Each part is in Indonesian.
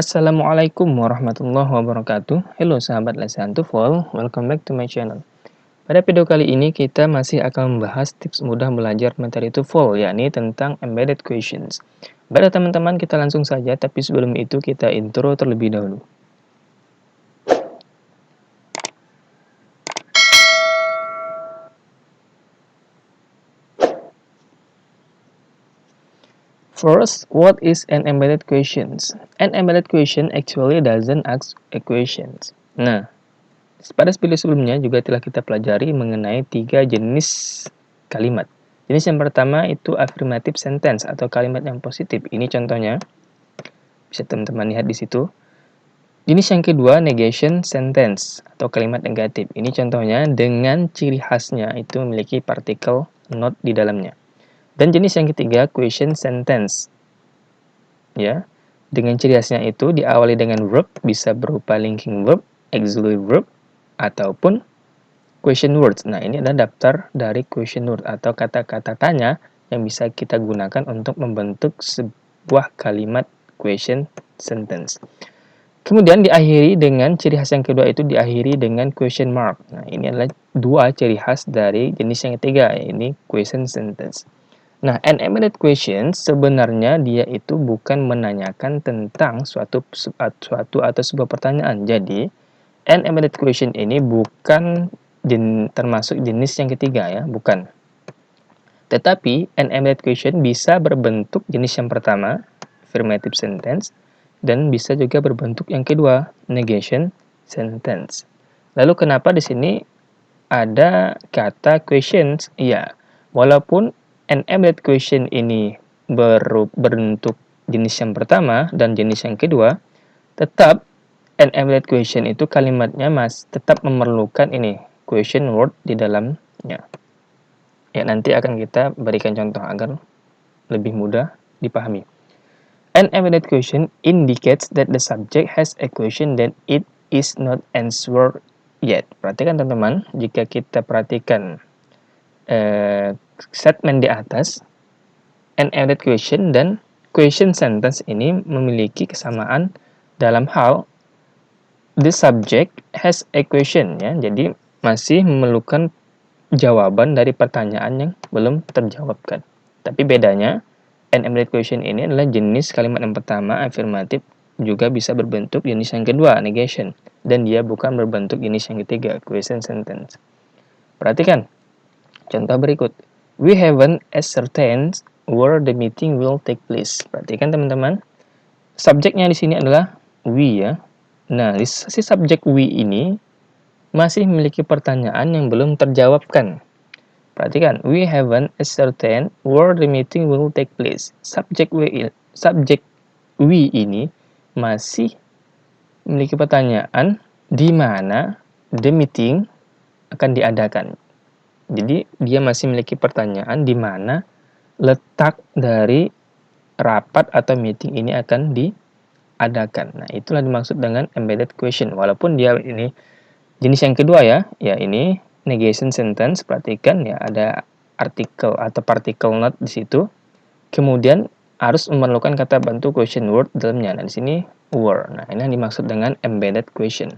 Assalamualaikum warahmatullahi wabarakatuh. Halo sahabat lesan TOEFL, welcome back to my channel. Pada video kali ini kita masih akan membahas tips mudah belajar materi TOEFL, yakni tentang embedded questions. Baiklah teman-teman, kita langsung saja, tapi sebelum itu kita intro terlebih dahulu. First, what is an embedded questions? An embedded question actually doesn't ask a questions. Nah, pada video sebelumnya juga telah kita pelajari mengenai 3 jenis kalimat. Jenis yang pertama itu affirmative sentence atau kalimat yang positif. Ini contohnya, bisa teman-teman lihat di situ. Jenis yang kedua negation sentence atau kalimat negatif. Ini contohnya dengan ciri khasnya itu memiliki partikel not di dalamnya. Dan jenis yang ketiga question sentence. Ya, dengan ciri khasnya itu diawali dengan verb, bisa berupa linking verb, auxiliary verb, ataupun question words. Nah, ini adalah daftar dari question word atau kata-kata tanya yang bisa kita gunakan untuk membentuk sebuah kalimat question sentence. Kemudian diakhiri dengan ciri khas yang kedua itu diakhiri dengan question mark. Nah, ini adalah dua ciri khas dari jenis yang ketiga, ini question sentence. Nah, an embedded question sebenarnya dia itu bukan menanyakan tentang suatu atau sebuah pertanyaan. Jadi, an embedded question ini bukan termasuk jenis yang ketiga ya, bukan. Tetapi, an embedded question bisa berbentuk jenis yang pertama, affirmative sentence, dan bisa juga berbentuk yang kedua, negation sentence. Lalu kenapa di sini ada kata questions? Iya, walaupun an embedded question ini berbentuk jenis yang pertama dan jenis yang kedua, tetap an embedded question itu kalimatnya tetap memerlukan ini question word di dalamnya. Ya, nanti akan kita berikan contoh agar lebih mudah dipahami. An embedded question indicates that the subject has a question that it is not answered yet. Perhatikan teman-teman, jika kita perhatikan statement di atas, an embedded question dan question sentence ini memiliki kesamaan dalam hal the subject has a question ya. Jadi masih memerlukan jawaban dari pertanyaan yang belum terjawabkan. Tapi bedanya an embedded question ini adalah jenis kalimat yang pertama affirmative juga bisa berbentuk jenis yang kedua negation dan dia bukan berbentuk jenis yang ketiga question sentence. Perhatikan contoh berikut. We haven't ascertained where the meeting will take place. Perhatikan teman-teman. Subjeknya di sini adalah we ya. Nah, si subjek we ini masih memiliki pertanyaan yang belum terjawabkan. Perhatikan, we haven't ascertained where the meeting will take place. Subjek we ini masih memiliki pertanyaan di mana the meeting akan diadakan. Jadi, dia masih memiliki pertanyaan di mana letak dari rapat atau meeting ini akan diadakan. Nah, itulah dimaksud dengan embedded question. Walaupun dia ini jenis yang kedua ya, ini negation sentence. Perhatikan ya, ada artikel atau particle not di situ. Kemudian harus memerlukan kata bantu question word dalamnya. Nah, di sini were. Nah, ini yang dimaksud dengan embedded question.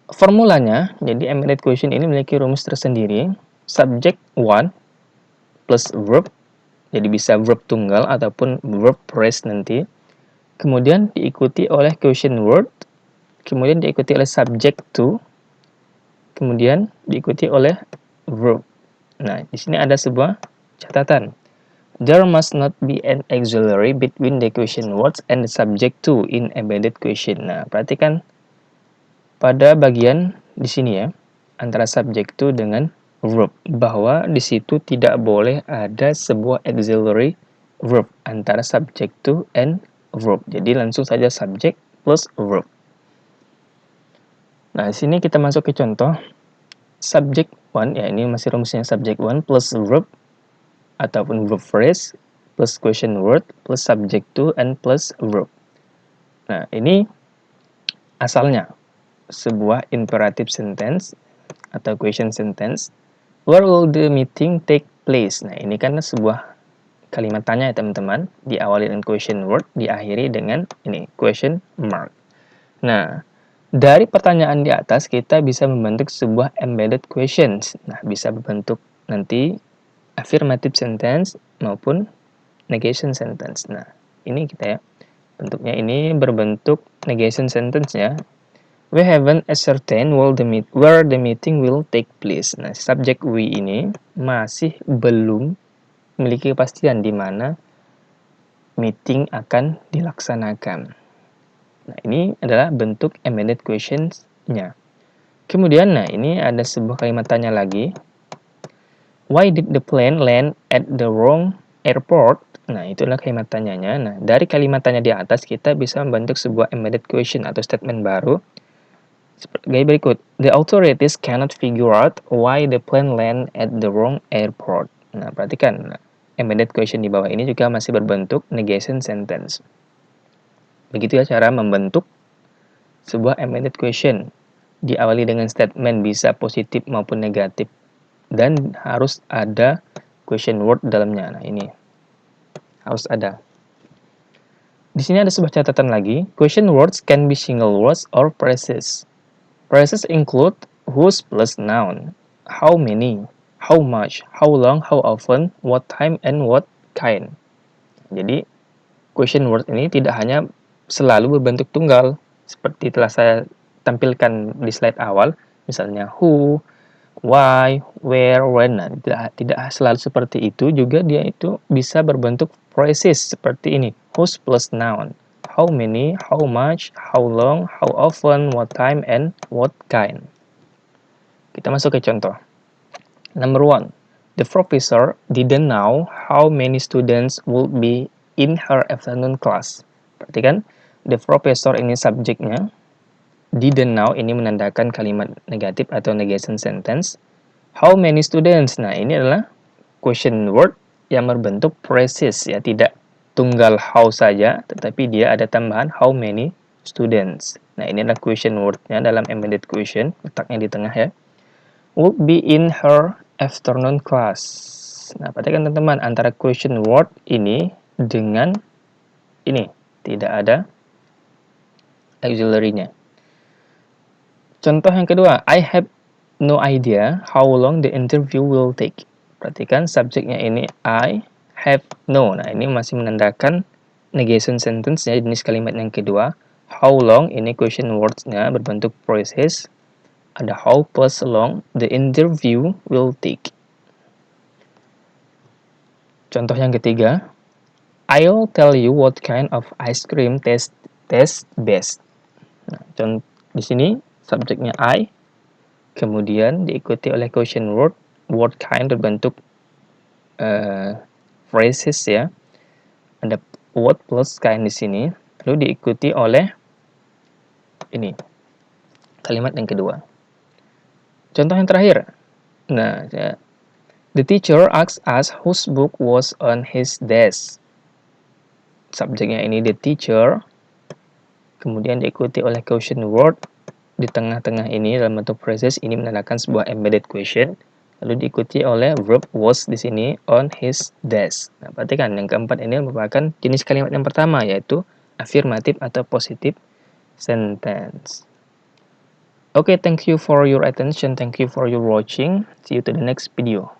Formulanya, jadi embedded question ini memiliki rumus tersendiri. Subject one plus verb, jadi bisa verb tunggal ataupun verb phrase nanti. Kemudian diikuti oleh question word, kemudian diikuti oleh subject to, kemudian diikuti oleh verb. Nah, di sini ada sebuah catatan. There must not be an auxiliary between the question words and the subject to in embedded question. Nah, perhatikan pada bagian di sini ya, antara subject to dengan verb, bahwa di situ tidak boleh ada sebuah auxiliary verb antara subject to and verb. Jadi langsung saja subject plus verb. Nah, di sini kita masuk ke contoh subject one, ya ini masih rumusnya subject one plus verb ataupun verb phrase plus question word plus subject to and plus verb. Nah, ini asalnya sebuah imperative sentence atau question sentence. Where will the meeting take place? Nah, ini kan sebuah kalimat tanya ya teman-teman, diawali dengan question word, diakhiri dengan ini question mark. Nah, dari pertanyaan di atas kita bisa membentuk sebuah embedded questions. Nah, bisa berbentuk nanti affirmative sentence maupun negation sentence. Nah, ini kita ya. Bentuknya ini berbentuk negation sentence ya. We haven't ascertained where the meeting will take place. Nah, subjek we ini masih belum memiliki kepastian di mana meeting akan dilaksanakan. Nah, ini adalah bentuk embedded questions-nya. Kemudian, nah ini ada sebuah kalimat tanya lagi. Why did the plane land at the wrong airport? Nah, itulah kalimat tanyanya. Nah, dari kalimat tanya di atas, kita bisa membentuk sebuah embedded question atau statement baru. Seperti berikut. The authorities cannot figure out why the plane land at the wrong airport. Nah, perhatikan. Embedded question di bawah ini juga masih berbentuk negation sentence. Begitu ya cara membentuk sebuah embedded question. Diawali dengan statement bisa positif maupun negatif. Dan harus ada question word dalamnya. Nah, ini harus ada. Di sini ada sebuah catatan lagi. Question words can be single words or phrases. Phrases include whose plus noun, how many, how much, how long, how often, what time, and what kind. Jadi, question word ini tidak hanya selalu berbentuk tunggal, seperti telah saya tampilkan di slide awal, misalnya who, why, where, when. Nah, tidak selalu seperti itu, juga dia itu bisa berbentuk phrases seperti ini, whose plus noun, how many, how much, how long, how often, what time, and what kind. Kita masuk ke contoh. Number 1. The professor didn't know how many students would be in her afternoon class. Perhatikan, the professor ini subjeknya, didn't know ini menandakan kalimat negatif atau negation sentence. How many students? Nah, ini adalah question word yang berbentuk phrases ya, tidak tunggal how saja, tetapi dia ada tambahan how many students. Nah, ini adalah question word-nya dalam embedded question, letaknya di tengah ya. Would be in her afternoon class. Nah, perhatikan teman-teman, antara question word ini dengan ini tidak ada auxiliary-nya. Contoh yang kedua, I have no idea how long the interview will take. Perhatikan subjeknya ini I have no. Nah, ini masih menandakan negation sentence ya, jenis kalimat yang kedua. How long ini question words-nya berbentuk phrases. Ada how plus long the interview will take. Contoh yang ketiga, I'll tell you what kind of ice cream tastes best. Nah, di sini subjeknya I, kemudian diikuti oleh question word, word kind berbentuk phrases ya. Ada word plus kind di sini, lalu diikuti oleh ini kalimat yang kedua. Contoh yang terakhir. Nah, ya. The teacher asked us whose book was on his desk. Subjeknya ini the teacher, kemudian diikuti oleh question word di tengah-tengah ini dalam bentuk phrases, ini menandakan sebuah embedded question, lalu diikuti oleh verb was di sini on his desk. Nah, perhatikan yang keempat ini merupakan jenis kalimat yang pertama, yaitu affirmative atau positive sentence. Okay, thank you for your attention, thank you for your watching, see you to the next video.